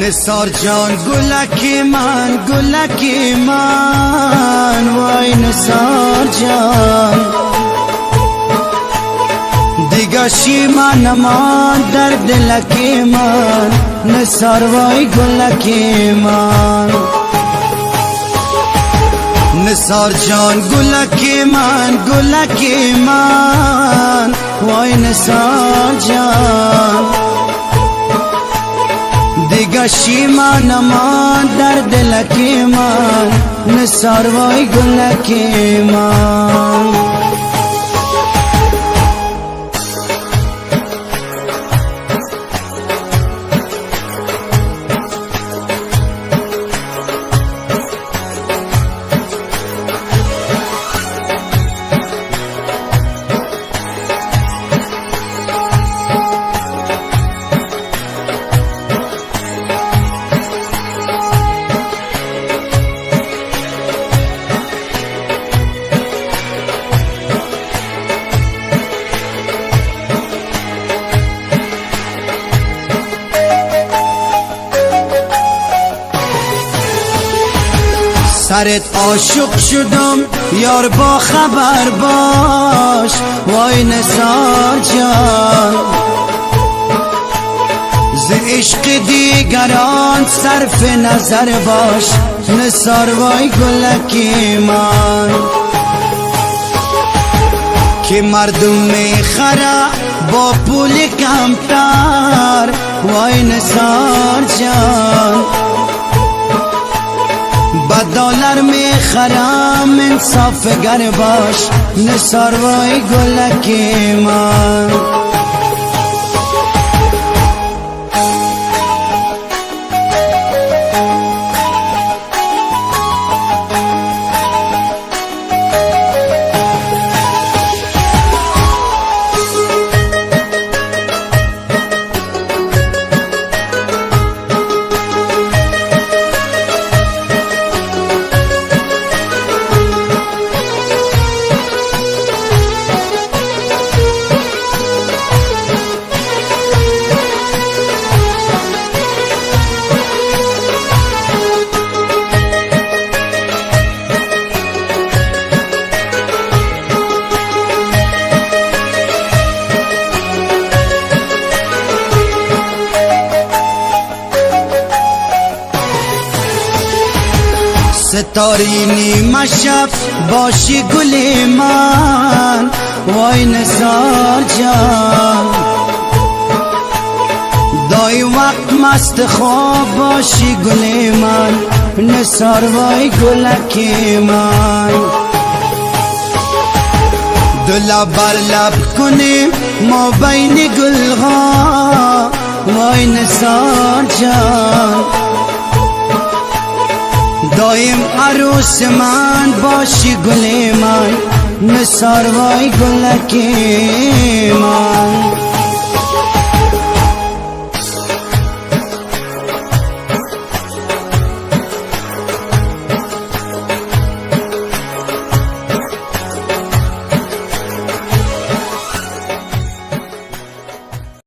نثار جان گلکی من وای نثار جان دیگه شیما نمان در دلکی من نثار وای گلکی من نثار جان گلکی من وای نثار جان دیگه شیما نمان در دلکی من نثار وای گلکی من سرت عاشق شدم یار با خبر باش وای نثار جان ز عشق دیگران صرف نظر باش نثار وای گلکی من که مردم میخره با پول کمتر وای نثار جان با دلار میخرم انصاف گر باش نثار وای گلکی من ستاره نیمه شب باشی گل من وای نثار جان دای وقت مست خواب باشی گل من نثار وای گلکی من دل بر لب کنیم ما بین گلها وای نثار جان دایم عروس من باشی گل من نثار وای گلکی من